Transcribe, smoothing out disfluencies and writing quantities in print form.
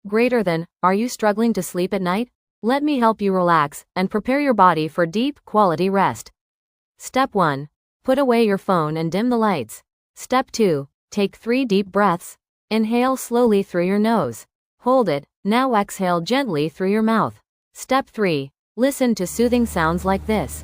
Greater than, are you struggling to sleep at night? Let me help you relax and prepare your body for deep, quality rest. Step 1. Put away your phone and dim the lights. Step 2. Take 3 deep breaths. Inhale slowly through your nose. Hold it, now exhale gently through your mouth. Step 3. Listen to soothing sounds like this.